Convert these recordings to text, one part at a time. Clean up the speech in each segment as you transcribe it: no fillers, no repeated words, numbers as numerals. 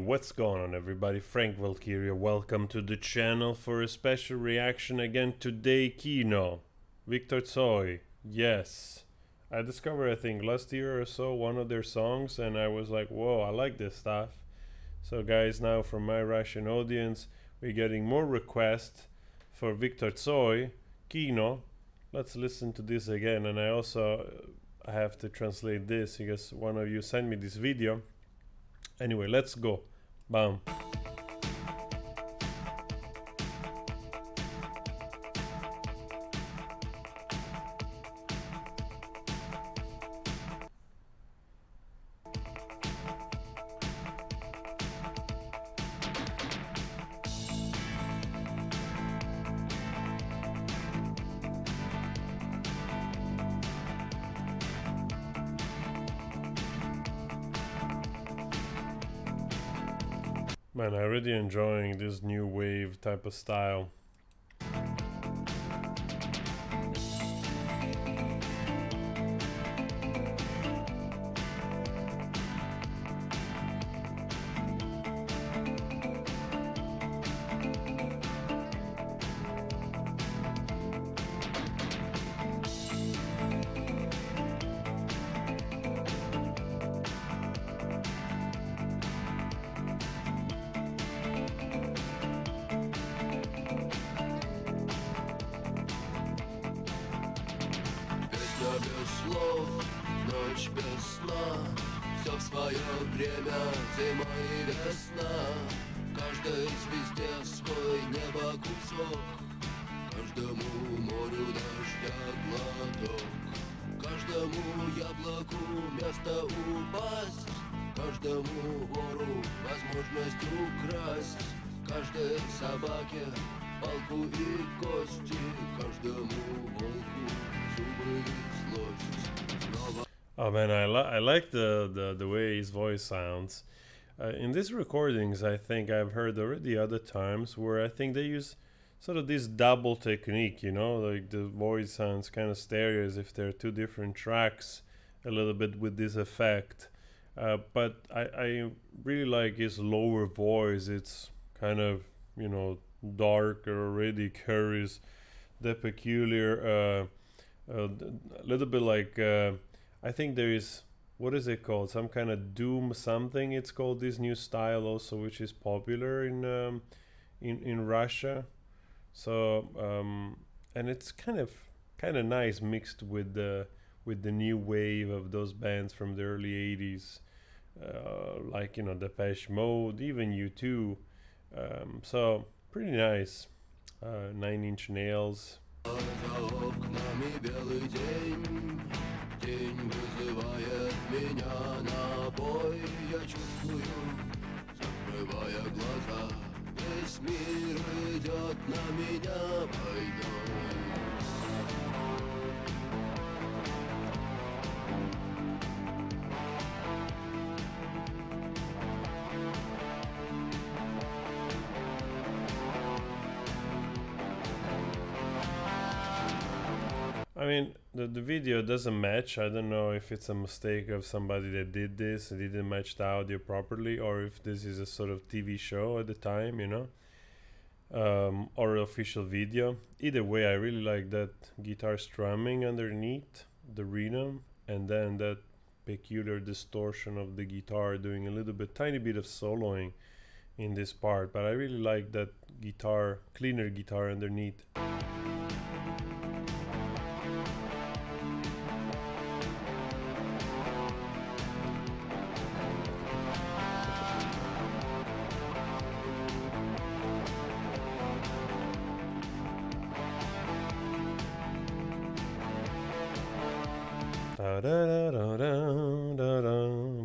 what's going on everybody? Frank Valkyria, welcome to the channel for a special reaction again today. Kino, Victor Tsoi. Yes, I discovered I think last year or so one of their songs and I was like, whoa, I like this stuff. So guys, now from my Russian audience we're getting more requests for Victor Tsoi, Kino. Let's listen to this again, and I have to translate this because one of you sent me this video. Anyway, let's go. Bam. Man, I'm really enjoying this new wave type of style. Без слов, ночь без сна, все в свое время, зима и весна. Каждой звезде свой небо кусок, каждому морю дождя глоток, каждому яблоку место упасть, каждому вору возможность украсть, каждой собаке палку и кости, каждому волку зубы и злость. Снова... Oh man, I like the way his voice sounds. In these recordings, I think I've heard already other times where I think they use sort of this double technique, you know, like the voice sounds kind of stereo as if they're two different tracks, a little bit with this effect. But I really like his lower voice. It's kind of, you know, darker already, carries the peculiar, a little bit like, I think there is, what is it called? Some kind of doom something. It's called this new style also, which is popular in Russia. So and it's kind of nice mixed with the new wave of those bands from the early 80s, like, you know, Depeche Mode, even U2. So pretty nice. 9 Inch Nails. День вызывает меня на бой, я чувствую, закрывая глаза, весь мир идет на меня войной. I mean, the video doesn't match. I don't know if it's a mistake of somebody that did this and didn't match the audio properly, or if this is a sort of TV show at the time, you know, or official video. Either way, I really like that guitar strumming underneath the rhythm, and then that peculiar distortion of the guitar doing a little bit, tiny bit of soloing in this part. But I really like that guitar, cleaner guitar underneath.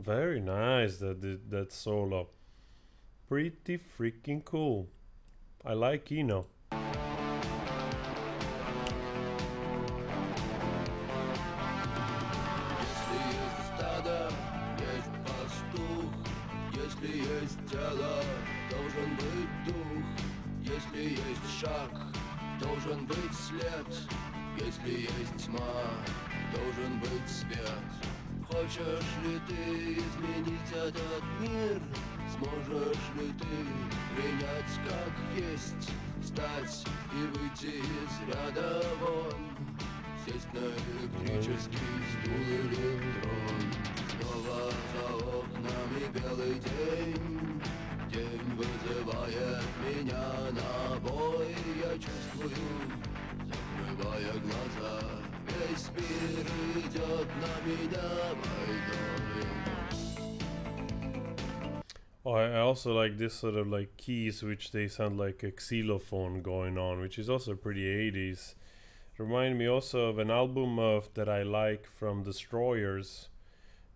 Very nice, that solo. Pretty freaking cool. I like Kino. Если есть стадо, есть пастух, если есть тело, должен быть дух, если есть шаг, должен быть след, если есть тьма, должен быть свет. Хочешь ли ты изменить этот мир? Сможешь ли ты принять как есть, встать и выйти из ряда вон, сесть на электрический стул или трон? Снова за окнами белый день, день вызывает меня на бой. Я чувствую, закрывая глаза, весь мир идет на меня войной. Oh, I also like this sort of like keys, which they sound like a xylophone going on, which is also pretty 80s. Remind me also of an album of that I like from Destroyers,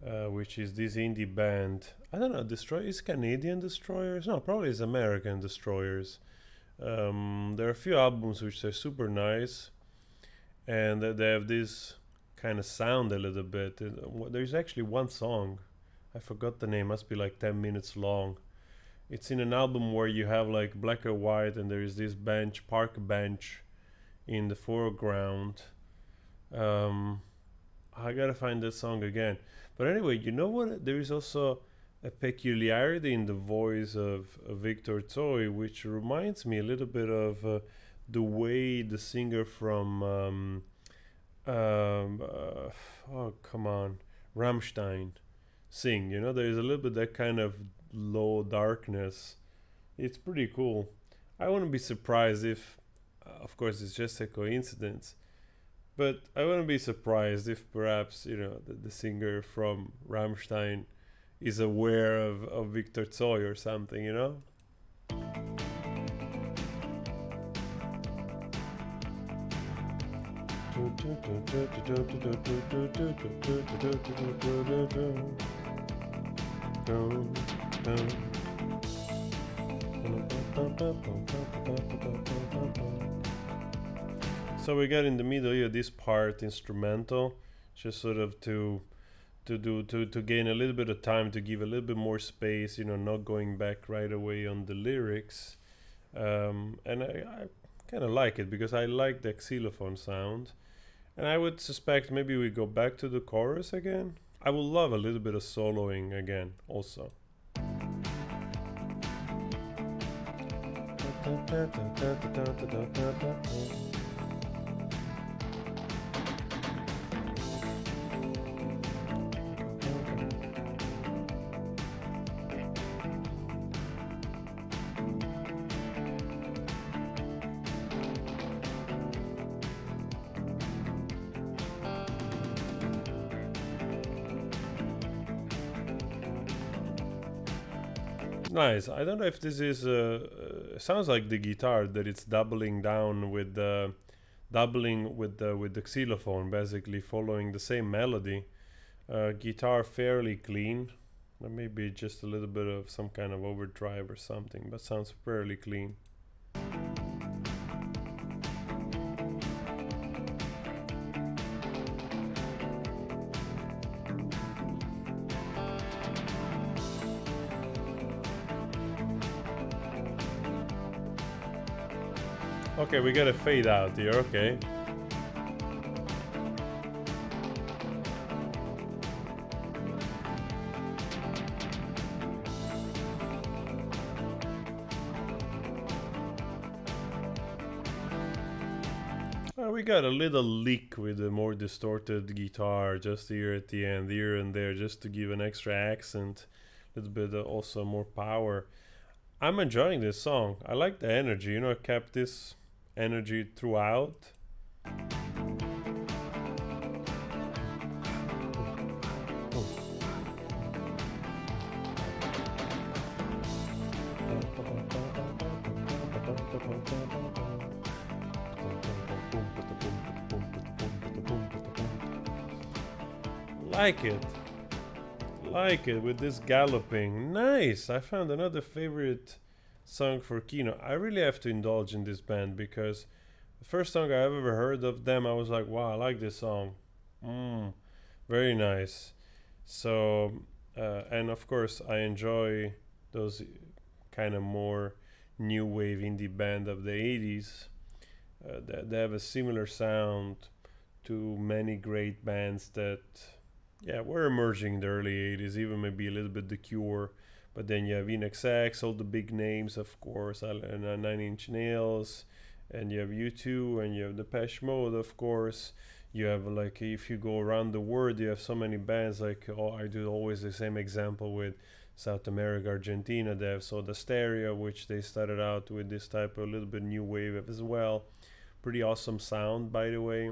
which is this indie band. I don't know, Destroyers, Canadian Destroyers? No, probably it's American Destroyers. There are a few albums which are super nice, and they have this kind of sound a little bit. There's actually one song, I forgot the name, must be like 10 minutes long. It's in an album where you have like black or white, and there is this bench, park bench, in the foreground. I gotta find that song again. But anyway, you know what? There is also a peculiarity in the voice of Victor Tsoi, which reminds me a little bit of the way the singer from oh come on, Rammstein sing. You know, there is a little bit that kind of low darkness. It's pretty cool. I wouldn't be surprised if, of course, it's just a coincidence, but I wouldn't be surprised if perhaps, you know, the singer from Rammstein is aware of Victor Tsoi or something, you know? So we got in the middle here this part instrumental, just sort of to gain a little bit of time, to give a little bit more space, you know, not going back right away on the lyrics. And I kind of like it because I like the xylophone sound. And I would suspect maybe we go back to the chorus again. I would love a little bit of soloing again also. Nice. I don't know if this is sounds like the guitar, that it's doubling down with the with the xylophone, basically following the same melody. Guitar fairly clean, maybe just a little bit of some kind of overdrive or something, but sounds fairly clean. Okay, we got a fade out here, okay. We got a little lick with a more distorted guitar just here at the end, here and there, just to give an extra accent, a little bit also more power. I'm enjoying this song. I like the energy, you know, I kept this energy throughout. Like it with this galloping. Nice. I found another favorite song for Kino. I really have to indulge in this band because the first song I ever heard of them, I was like, wow, I like this song. Very nice. So and of course I enjoy those kind of more new wave indie band of the 80s. They have a similar sound to many great bands that were emerging in the early 80s, even maybe a little bit The Cure, but then you have INXX, all the big names, of course, and Nine Inch Nails, and you have U2, and you have Depeche Mode, of course. You have, like, if you go around the world, you have so many bands. Like, oh, I do always the same example with South America, Argentina. They have Soda Stereo, which they started out with this type of a little bit new wave as well. Pretty awesome sound, by the way.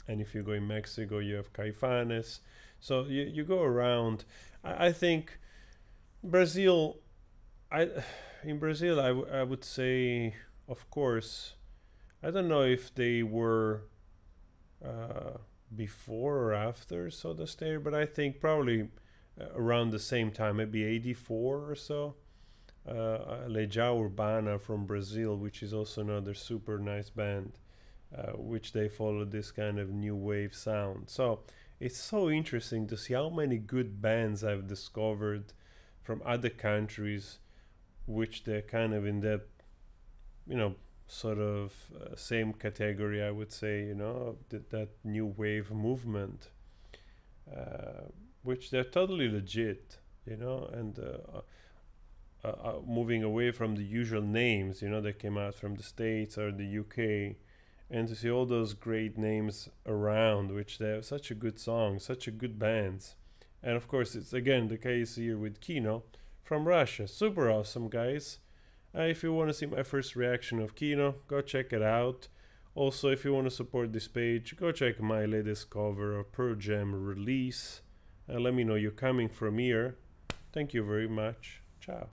And if you go in Mexico, you have Caifanes. So you go around. I think Brazil, in Brazil, I would say, of course, I don't know if they were before or after Soda Stereo, but I think probably around the same time, maybe 84 or so. Legião Urbana from Brazil, which is also another super nice band, which they follow this kind of new wave sound. So it's so interesting to see how many good bands I've discovered from other countries, which they're kind of in that, you know, sort of same category, I would say, you know, that new wave movement, which they're totally legit, you know, and moving away from the usual names, you know, that came out from the States or the UK, and to see all those great names around, which they have such a good song, such a good bands. And of course, it's again the case here with KINO from Russia. Super awesome, guys. If you want to see my first reaction of KINO, go check it out. Also, if you want to support this page, go check my latest cover of Pearl Jam Release. Let me know you're coming from here. Thank you very much. Ciao.